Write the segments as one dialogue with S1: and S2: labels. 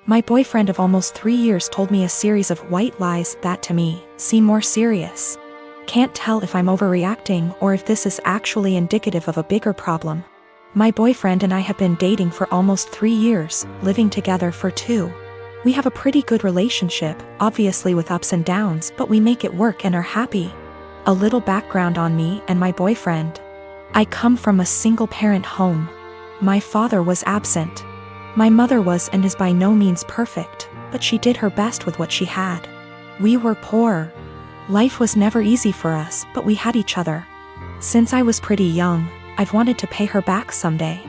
S1: My boyfriend of almost 3 years told me a series of white lies that to me seem more serious. Can't tell if I'm overreacting or if this is actually indicative of a bigger problem. My boyfriend and I have been dating for almost 3 years, living together for 2. We have a pretty good relationship, obviously with ups and downs, but we make it work and are happy. A little background on me and my boyfriend. I come from a single-parent home. My father was absent. My mother was and is by no means perfect, but she did her best with what she had. We were poor. Life was never easy for us, but we had each other. Since I was pretty young, I've wanted to pay her back someday.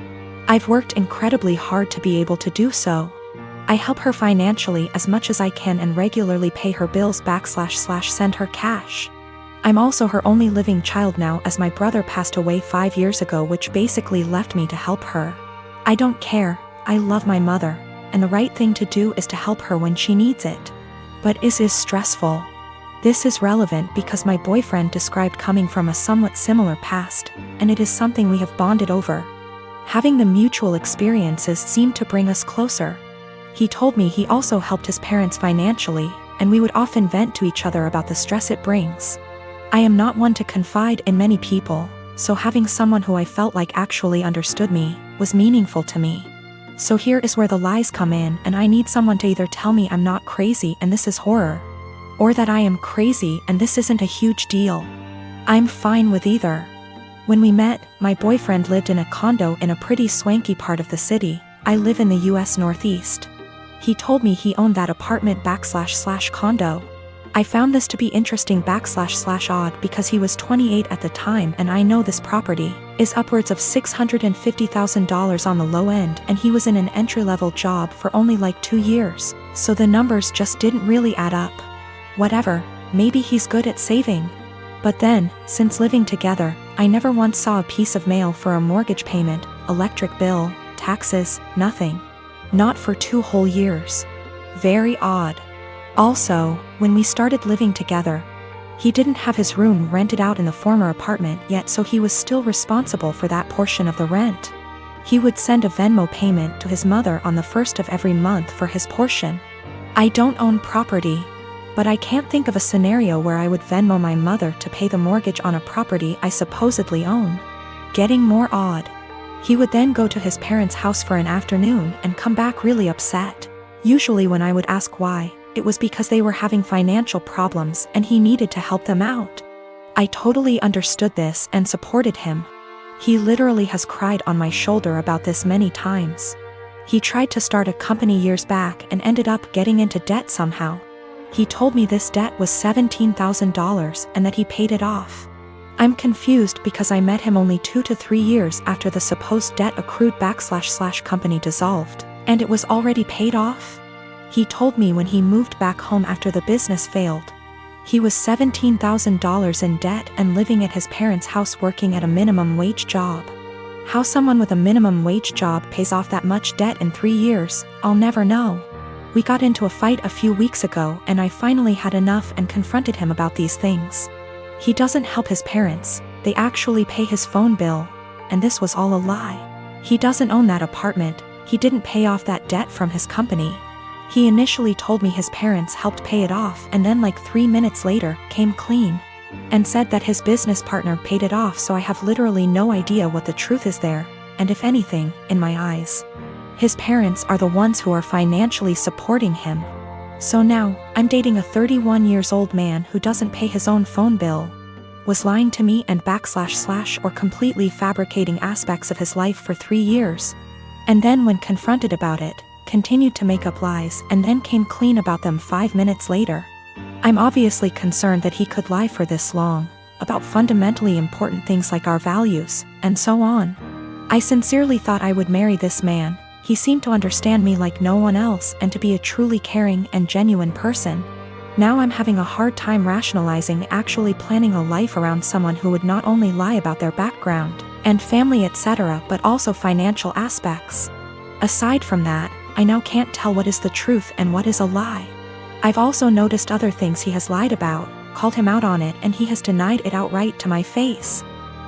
S1: I've worked incredibly hard to be able to do so. I help her financially as much as I can and regularly pay her bills //send her cash. I'm also her only living child now, as my brother passed away 5 years ago, which basically left me to help her. I don't care, I love my mother, and the right thing to do is to help her when she needs it. But is stressful. This is relevant because my boyfriend described coming from a somewhat similar past, and it is something we have bonded over. Having the mutual experiences seemed to bring us closer. He told me he also helped his parents financially, and we would often vent to each other about the stress it brings. I am not one to confide in many people, so having someone who I felt like actually understood me was meaningful to me. So here is where the lies come in, and I need someone to either tell me I'm not crazy and this is horror, or that I am crazy and this isn't a huge deal. I'm fine with either. When we met, my boyfriend lived in a condo in a pretty swanky part of the city. I live in the US Northeast. He told me he owned that apartment / condo. I found this to be interesting / odd because he was 28 at the time, and I know this property is upwards of $650,000 on the low end, and he was in an entry-level job for only like 2 years, so the numbers just didn't really add up. Whatever, maybe he's good at saving. But then, since living together, I never once saw a piece of mail for a mortgage payment, electric bill, taxes, nothing. Not for 2 whole years. Very odd. Also, when we started living together, he didn't have his room rented out in the former apartment yet, so he was still responsible for that portion of the rent. He would send a Venmo payment to his mother on the 1st of every month for his portion. I don't own property, but I can't think of a scenario where I would Venmo my mother to pay the mortgage on a property I supposedly own. Getting more odd. He would then go to his parents' house for an afternoon and come back really upset. Usually when I would ask why, it was because they were having financial problems and he needed to help them out. I totally understood this and supported him. He literally has cried on my shoulder about this many times. He tried to start a company years back and ended up getting into debt somehow. He told me this debt was $17,000 and that he paid it off. I'm confused because I met him only 2 to 3 years after the supposed debt accrued / company dissolved, and it was already paid off. He told me when he moved back home after the business failed, he was $17,000 in debt and living at his parents' house working at a minimum wage job. How someone with a minimum wage job pays off that much debt in 3 years, I'll never know. We got into a fight a few weeks ago and I finally had enough and confronted him about these things. He doesn't help his parents, they actually pay his phone bill, and this was all a lie. He doesn't own that apartment, he didn't pay off that debt from his company. He initially told me his parents helped pay it off and then like 3 minutes later, came clean. And said that his business partner paid it off, so I have literally no idea what the truth is there, and if anything, in my eyes. His parents are the ones who are financially supporting him. So now, I'm dating a 31 years old man who doesn't pay his own phone bill, was lying to me and / or completely fabricating aspects of his life for 3 years. And then when confronted about it, continued to make up lies and then came clean about them 5 minutes later. I'm obviously concerned that he could lie for this long, about fundamentally important things like our values, and so on. I sincerely thought I would marry this man. He seemed to understand me like no one else and to be a truly caring and genuine person. Now I'm having a hard time rationalizing actually planning a life around someone who would not only lie about their background and family etc., but also financial aspects. Aside from that, I now can't tell what is the truth and what is a lie. I've also noticed other things he has lied about, called him out on it, and he has denied it outright to my face.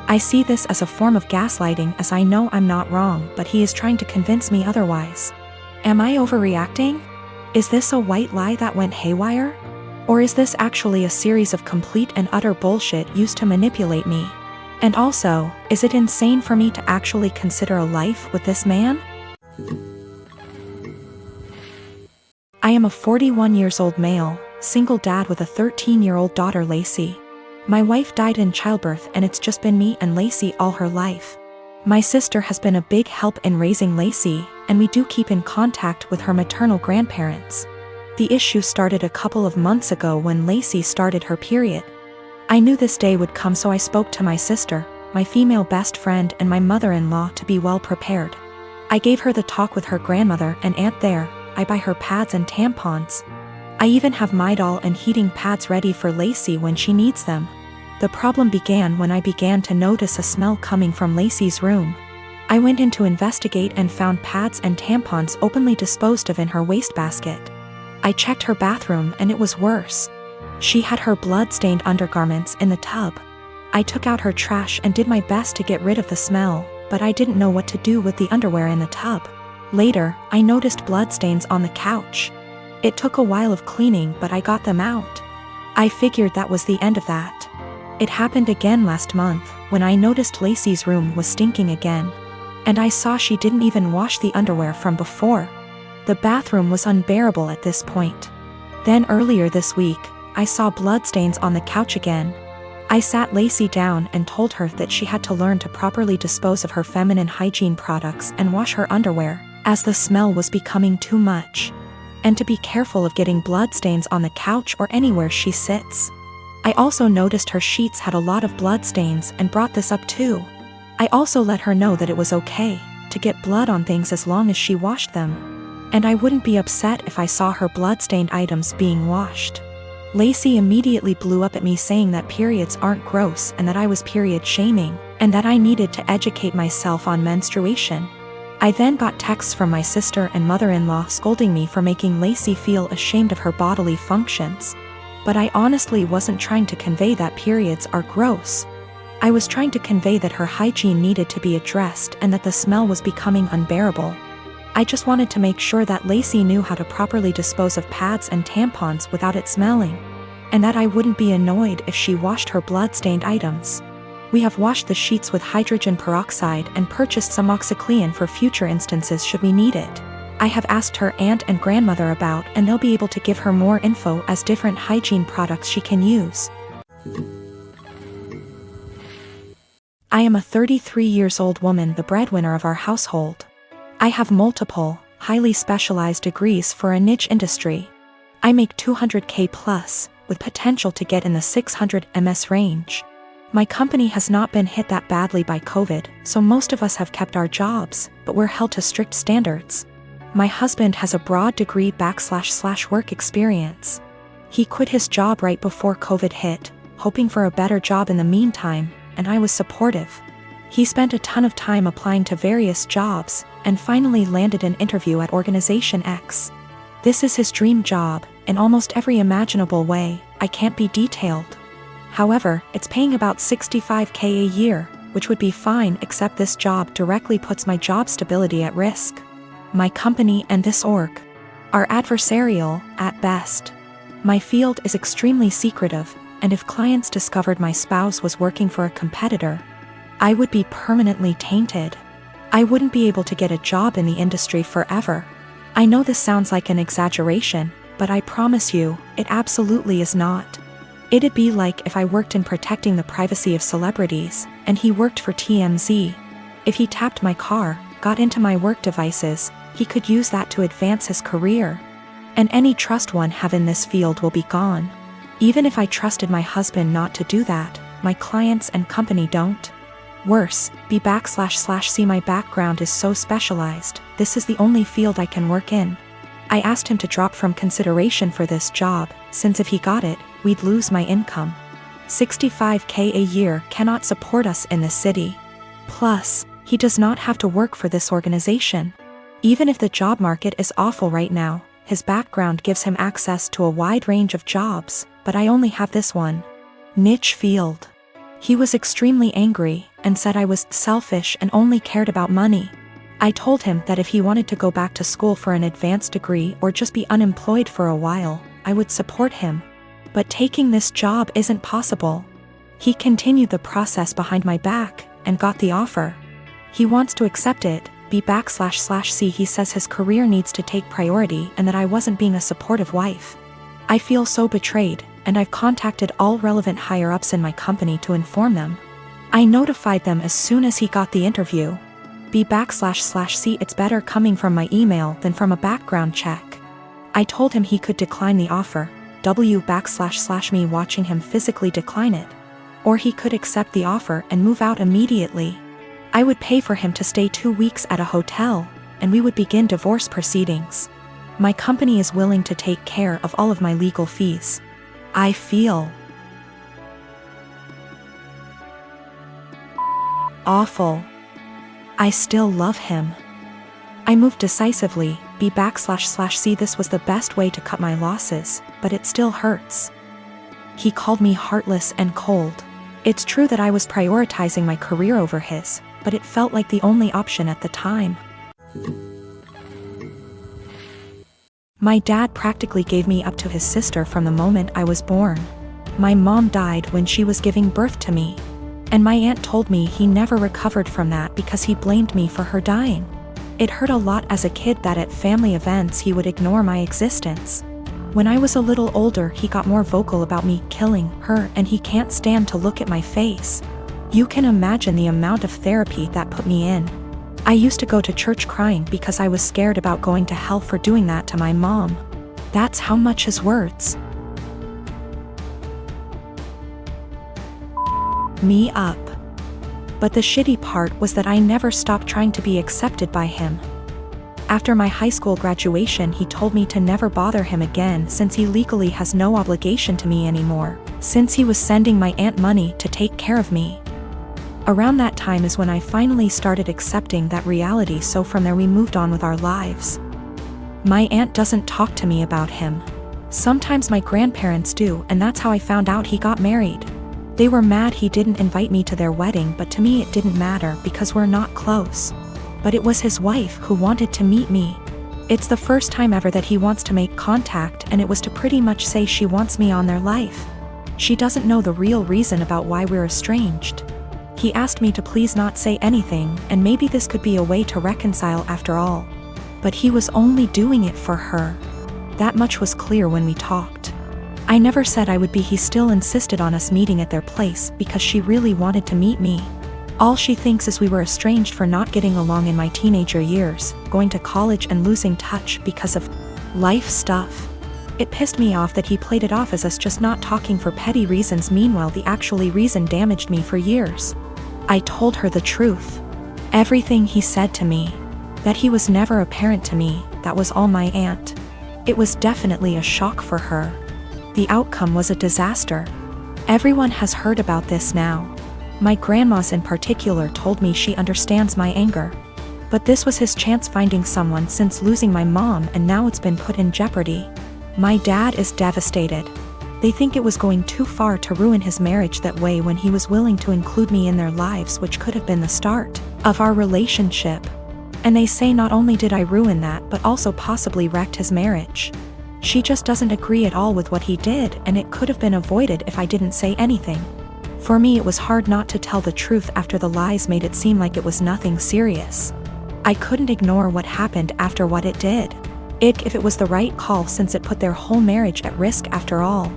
S1: I see this as a form of gaslighting, as I know I'm not wrong, but he is trying to convince me otherwise. Am I overreacting? Is this a white lie that went haywire? Or is this actually a series of complete and utter bullshit used to manipulate me? And also, is it insane for me to actually consider a life with this man? I am a 41 years old male, single dad with a 13-year-old daughter Lacey. My wife died in childbirth and it's just been me and Lacey all her life. My sister has been a big help in raising Lacey, and we do keep in contact with her maternal grandparents. The issue started a couple of months ago when Lacey started her period. I knew this day would come, so I spoke to my sister, my female best friend and my mother-in-law to be well prepared. I gave her the talk with her grandmother and aunt there. I buy her pads and tampons. I even have Midol and heating pads ready for Lacey when she needs them. The problem began when I began to notice a smell coming from Lacey's room. I went in to investigate and found pads and tampons openly disposed of in her wastebasket. I checked her bathroom and it was worse. She had her blood-stained undergarments in the tub. I took out her trash and did my best to get rid of the smell, but I didn't know what to do with the underwear in the tub. Later, I noticed bloodstains on the couch. It took a while of cleaning, but I got them out. I figured that was the end of that. It happened again last month, when I noticed Lacey's room was stinking again. And I saw she didn't even wash the underwear from before. The bathroom was unbearable at this point. Then earlier this week, I saw bloodstains on the couch again. I sat Lacey down and told her that she had to learn to properly dispose of her feminine hygiene products and wash her underwear, as the smell was becoming too much. And to be careful of getting bloodstains on the couch or anywhere she sits. I also noticed her sheets had a lot of bloodstains and brought this up too. I also let her know that it was okay to get blood on things as long as she washed them. And I wouldn't be upset if I saw her blood-stained items being washed. Lacey immediately blew up at me saying that periods aren't gross and that I was period shaming, and that I needed to educate myself on menstruation. I then got texts from my sister and mother-in-law scolding me for making Lacey feel ashamed of her bodily functions. But I honestly wasn't trying to convey that periods are gross. I was trying to convey that her hygiene needed to be addressed and that the smell was becoming unbearable. I just wanted to make sure that Lacey knew how to properly dispose of pads and tampons without it smelling, and that I wouldn't be annoyed if she washed her blood-stained items. We have washed the sheets with hydrogen peroxide and purchased some OxyClean for future instances should we need it. I have asked her aunt and grandmother about, and they'll be able to give her more info as different hygiene products she can use. I am a 33 years old woman, the breadwinner of our household. I have multiple, highly specialized degrees for a niche industry. I make $200K plus, with potential to get in the $600 MS range. My company has not been hit that badly by COVID, so most of us have kept our jobs, but we're held to strict standards. My husband has a broad degree / work experience. He quit his job right before COVID hit, hoping for a better job in the meantime, and I was supportive. He spent a ton of time applying to various jobs, and finally landed an interview at Organization X. This is his dream job, in almost every imaginable way. I can't be detailed. However, it's paying about $65K a year, which would be fine, except this job directly puts my job stability at risk. My company and this org are adversarial, at best. My field is extremely secretive, and if clients discovered my spouse was working for a competitor, I would be permanently tainted. I wouldn't be able to get a job in the industry forever. I know this sounds like an exaggeration, but I promise you, it absolutely is not. It'd be like if I worked in protecting the privacy of celebrities, and he worked for TMZ. If he tapped my car, got into my work devices, he could use that to advance his career. And any trust one have in this field will be gone. Even if I trusted my husband not to do that, my clients and company don't. Worse, B / C my background is so specialized, this is the only field I can work in. I asked him to drop from consideration for this job, since if he got it, we'd lose my income. $65K a year cannot support us in this city. Plus, he does not have to work for this organization. Even if the job market is awful right now, his background gives him access to a wide range of jobs, but I only have this one niche field. He was extremely angry and said I was selfish and only cared about money. I told him that if he wanted to go back to school for an advanced degree or just be unemployed for a while, I would support him. But taking this job isn't possible. He continued the process behind my back and got the offer. He wants to accept it, B//C. He says his career needs to take priority and that I wasn't being a supportive wife. I feel so betrayed, and I've contacted all relevant higher-ups in my company to inform them. I notified them as soon as he got the interview. B//C. It's better coming from my email than from a background check. I told him he could decline the offer, W// me watching him physically decline it. Or he could accept the offer and move out immediately. I would pay for him to stay 2 weeks at a hotel, and we would begin divorce proceedings. My company is willing to take care of all of my legal fees. I feel awful. I still love him. I moved decisively, B//C. This was the best way to cut my losses, but it still hurts. He called me heartless and cold. It's true that I was prioritizing my career over his, but it felt like the only option at the time. My dad practically gave me up to his sister from the moment I was born. My mom died when she was giving birth to me. And my aunt told me he never recovered from that because he blamed me for her dying. It hurt a lot as a kid that at family events he would ignore my existence. When I was a little older, he got more vocal about me killing her, and he can't stand to look at my face. You can imagine the amount of therapy that put me in. I used to go to church crying because I was scared about going to hell for doing that to my mom. That's how much his words me up. But the shitty part was that I never stopped trying to be accepted by him. After my high school graduation, he told me to never bother him again since he legally has no obligation to me anymore, since he was sending my aunt money to take care of me. Around that time is when I finally started accepting that reality, so from there we moved on with our lives. My aunt doesn't talk to me about him. Sometimes my grandparents do, and that's how I found out he got married. They were mad he didn't invite me to their wedding, but to me it didn't matter because we're not close. But it was his wife who wanted to meet me. It's the first time ever that he wants to make contact, and it was to pretty much say she wants me on their life. She doesn't know the real reason about why we're estranged. He asked me to please not say anything, and maybe this could be a way to reconcile after all. But he was only doing it for her. That much was clear when we talked. I never said I would be. He still insisted on us meeting at their place because she really wanted to meet me. All she thinks is we were estranged for not getting along in my teenager years, going to college and losing touch because of life stuff. It pissed me off that he played it off as us just not talking for petty reasons. Meanwhile, the actually reason damaged me for years. I told her the truth. Everything he said to me. That he was never a parent to me, that was all my aunt. It was definitely a shock for her. The outcome was a disaster. Everyone has heard about this now. My grandmas in particular told me she understands my anger. But this was his chance finding someone since losing my mom, and now it's been put in jeopardy. My dad is devastated. They think it was going too far to ruin his marriage that way when he was willing to include me in their lives, which could have been the start of our relationship. And they say not only did I ruin that, but also possibly wrecked his marriage. She just doesn't agree at all with what he did, and it could have been avoided if I didn't say anything. For me, it was hard not to tell the truth after the lies made it seem like it was nothing serious. I couldn't ignore what happened after what it did. If it was the right call, since it put their whole marriage at risk after all.